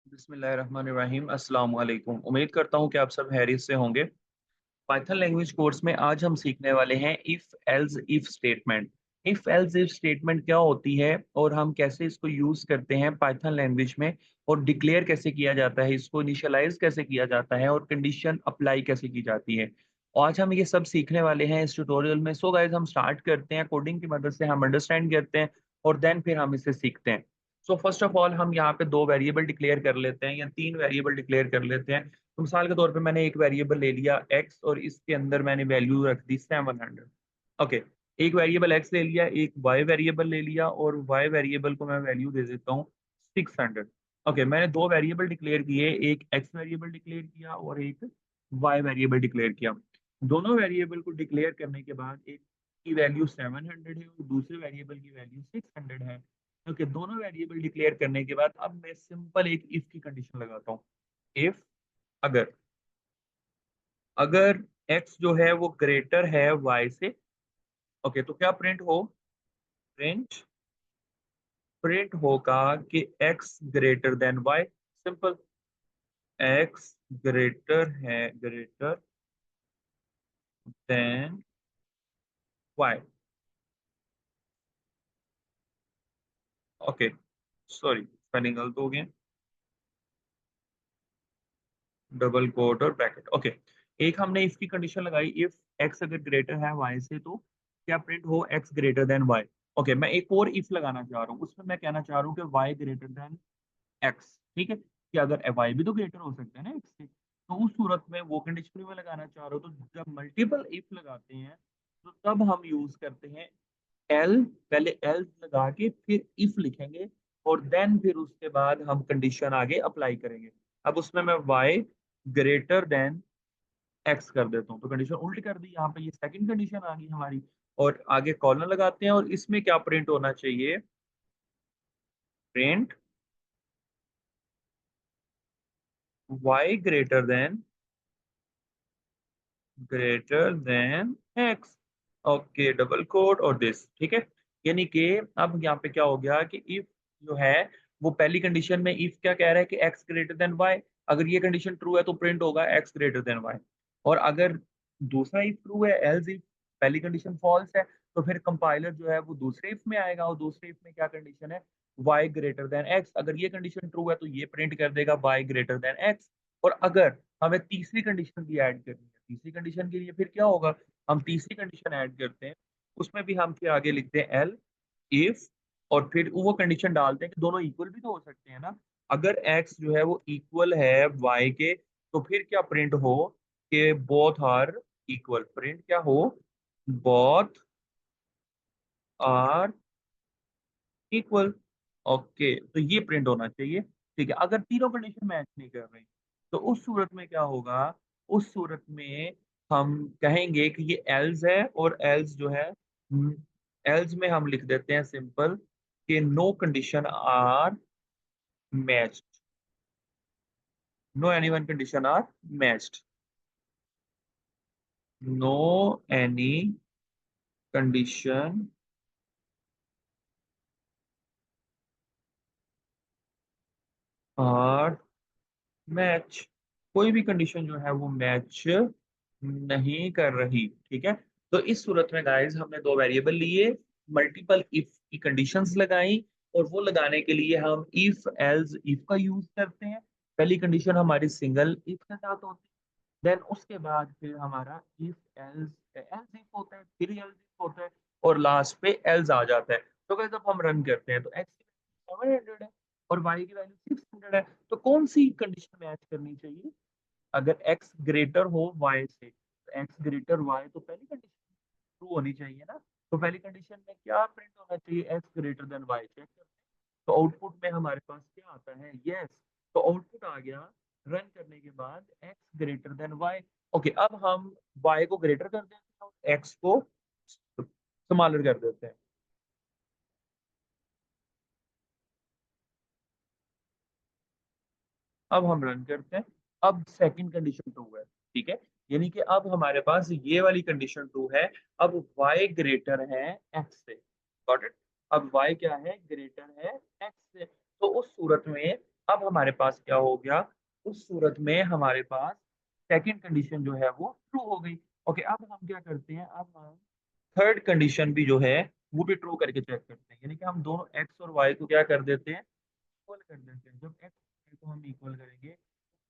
बिस्मिल्लाहिर्रहमानिर्रहीम अस्सलाम वालेकुम। उम्मीद करता हूँ कि आप सब खैरियत से होंगे। पाइथन लैंग्वेज कोर्स में आज हम सीखने वाले हैं if else if statement. If else if statement क्या होती है और हम कैसे इसको यूज करते हैं पाइथन लैंग्वेज में, और डिक्लेयर कैसे किया जाता है, इसको इनिशियलाइज कैसे किया जाता है और कंडीशन अप्लाई कैसे की जाती है। आज हम ये सब सीखने वाले हैं इस ट्यूटोरियल में। सो गाइस, हम स्टार्ट करते हैं। कोडिंग की मदद से हम अंडरस्टैंड करते हैं और देन फिर हम इसे सीखते हैं। सो फर्स्ट ऑफ ऑल हम यहाँ पे दो वेरिएबल डिक्लेयर कर लेते हैं या तीन वेरिएबल डिक्लेयर कर लेते हैं। तो मिसाल के तौर पे मैंने एक वेरिएबल ले लिया x और इसके अंदर मैंने वैल्यू रख दी 700। ओके, एक वेरिएबल x ले लिया, एक y वेरिएबल ले लिया और y वेरिएबल को मैं वैल्यू दे देता हूँ 600। ओके, मैंने दो वेरिएबल डिक्लेयर किए, एक x वेरिएबल डिक्लेयर किया और एक y वेरिएबल डिक्लेयर किया। दोनों वेरिएबल को डिक्लेयर करने के बाद एक की वैल्यू 700 है और दूसरे वेरिएबल की वैल्यू 600 है। ओके, दोनों वेरिएबल डिक्लेयर करने के बाद अब मैं सिंपल एक इफ की कंडीशन लगाता हूँ। इफ अगर अगर x जो है वो ग्रेटर है y से, ओके, तो क्या प्रिंट हो, प्रिंट प्रिंट होगा कि x greater than y। Simple, x greater than y। Okay, sorry spelling गलत हो गया, डबल कोट और ब्रैकेट। ओके, एक हमने इसकी कंडीशन लगाई, इफ x अगर ग्रेटर है y से तो क्या प्रिंट हो, x greater than y। Okay, मैं एक और इफ लगाना चाह रहा हूँ, उसमें मैं कहना चाह रहा हूँ कि y ग्रेटर देन एक्स। ठीक है, कि अगर वाई भी तो ग्रेटर हो सकता है ना एक्स से, तो उस सूरत में वो कंडीशन भी मैं लगाना चाह रहा हूँ। तो जब मल्टीपल इफ लगाते हैं तो तब हम यूज करते हैं एल, पहले एल लगा के फिर इफ लिखेंगे और देन फिर उसके बाद हम कंडीशन आगे अप्लाई करेंगे। अब उसमें मैं वाई ग्रेटर देन एक्स कर देता हूँ तो कंडीशन उल्टी कर दी, यहाँ पे ये सेकंड कंडीशन आ गई हमारी। और आगे कॉलन लगाते हैं और इसमें क्या प्रिंट होना चाहिए, print Y greater than X. Okay, double quote और दिस। ठीक है, यानी कि अब यहाँ पे क्या हो गया कि इफ जो है वो पहली कंडीशन में इफ क्या कह रहा है कि एक्स ग्रेटर देन वाई। अगर ये कंडीशन ट्रू है तो प्रिंट होगा एक्स ग्रेटर देन वाई। और अगर दूसरा इफ ट्रू है, एल्स इफ पहली कंडीशन फॉल्स है, तो फिर कंपाइलर जो है वो दूसरे इफ में आएगा और दूसरे इफ में क्या कंडीशन है, वाई ग्रेटर देन एक्स। अगर ये कंडीशन ट्रू है तो ये प्रिंट कर देगा वाई ग्रेटर देन एक्स। और अगर हमें तीसरी कंडीशन भी ऐड करनी है, तीसरी कंडीशन के लिए फिर क्या होगा, हम तीसरी कंडीशन ऐड करते हैं, उसमें भी हम फिर आगे लिखते हैं एल इफ, और फिर वो कंडीशन डालते हैं कि दोनों इक्वल भी तो हो सकते हैं ना। अगर x जो है वो इक्वल है y के, तो फिर क्या प्रिंट हो कि बोथ आर इक्वल। प्रिंट क्या हो, बोथ आर इक्वल। ओके, तो ये प्रिंट होना चाहिए। ठीक है, अगर तीनों कंडीशन मैच नहीं कर रही तो उस सूरत में क्या होगा, उस सूरत में हम कहेंगे कि ये एल्स है, और एल्स जो है एल्स में हम लिख देते हैं सिंपल कि no condition are matched, no any one condition are matched, no any condition are match. कोई भी कंडीशन जो है वो मैच नहीं कर रही। ठीक है, तो इस सूरत में गाइस हमने दो वेरिएबल लिए, मल्टीपल इफ की कंडीशंस लगाई, और वो लगाने के लिए हम इफ एल्स इफ का यूज करते हैं। पहली कंडीशन हमारी सिंगल इफ के साथ होती है, देन उसके बाद फिर हमारा इफ एल्स एल्स इफ होता है, फिर एल्स इफ होता है, और लास्ट पे एल्स आ जाता है। तो गाइस जब हम रन करते हैं तो एक्स की वैल्यू 700 है और वाई की वैल्यू 600 है, तो कौन सी कंडीशन मैच करनी चाहिए, अगर x ग्रेटर हो y से, तो x ग्रेटर y तो पहली कंडीशन ट्रू होनी चाहिए ना। तो पहली कंडीशन में क्या प्रिंट होना चाहिए, x greater than y। Check करते हैं तो आउटपुट में हमारे पास क्या आता है, यस। तो आउटपुट आ गया रन करने के बाद x greater than y। Okay, अब हम y को ग्रेटर कर देते हैं और x को स्मॉलर कर देते हैं। अब हम रन करते हैं, अब सेकंड कंडीशन ट्रू है। ठीक है, यानी कि अब हमारे पास ये वाली कंडीशन ट्रू है। अब y ग्रेटर है x से, गॉट इट। अब y क्या है, ग्रेटर है x से। तो उस सूरत में अब हमारे पास क्या हो गया, उस सूरत में हमारे पास सेकंड कंडीशन जो है वो ट्रू हो गई। ओके, अब हम क्या करते हैं, अब हम थर्ड कंडीशन भी जो है वो भी ट्रू करके चेक करते हैं। यानी कि हम दोनों एक्स और वाई को क्या कर देते हैं, इक्वल कर देते हैं। जब एक्स को हम इक्वल करेंगे,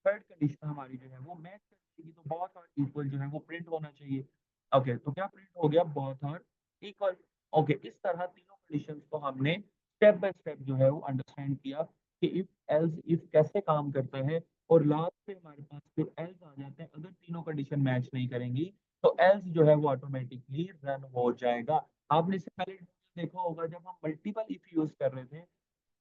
थर्ड कंडीशन हमारी जो है वो मैच करेगी, तो बोथ आर इक्वल जो है वो प्रिंट होना चाहिए। ओके, तो क्या प्रिंट हो गया, बोथ आर इक्वल। ओके, इस तरह तीनों कंडीशंस को हमने स्टेप बाय स्टेप जो है वो अंडरस्टैंड किया कि इफ एल्स इफ कैसे काम करता है, और लास्ट पे हमारे पास फिर एल्स आ जाते हैं। अगर तीनों कंडीशन मैच नहीं करेंगी तो एल्स जो है वो ऑटोमेटिकली रन हो जाएगा। आपने इससे पहले देखा होगा, जब हम मल्टीपल इफ यूज कर रहे थे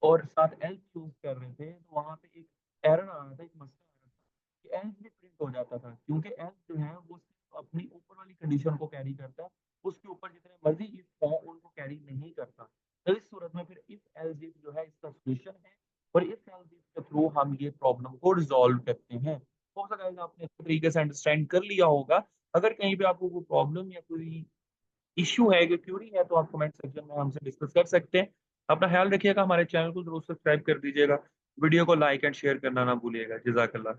और साथ एल्स यूज कर रहे थे, तो वहाँ पे एक एरर आ रहा था, एक मसला आ रहा था कि एल्स भी प्रिंट हो जाता था, क्योंकि एल्स जो है वो सिर्फ अपनी ऊपर वाली कंडीशन को कैरी करता है, उसके ऊपर जितने मर्जी इफ हो उनको कैरी नहीं करता। तो इस सूरत में फिर इफ एल्स इफ जो है इसका सोल्यूशन है, और इफ एल्स इफ के थ्रू हम ये प्रॉब्लम को रिजॉल्व करते हैं। हो सकता है आपने अच्छे तरीके से अंडरस्टैंड कर लिया होगा। अगर कहीं पे आपको कोई प्रॉब्लम या कोई इश्यू है, कोई क्वेरी है, तो आप कमेंट सेक्शन में हमसे डिस्कस कर सकते हैं। अपना ख्याल रखिएगा, हमारे चैनल को ज़रूर सब्सक्राइब कर दीजिएगा। वीडियो को लाइक एंड शेयर करना ना भूलिएगा। जज़ाकल्लाह।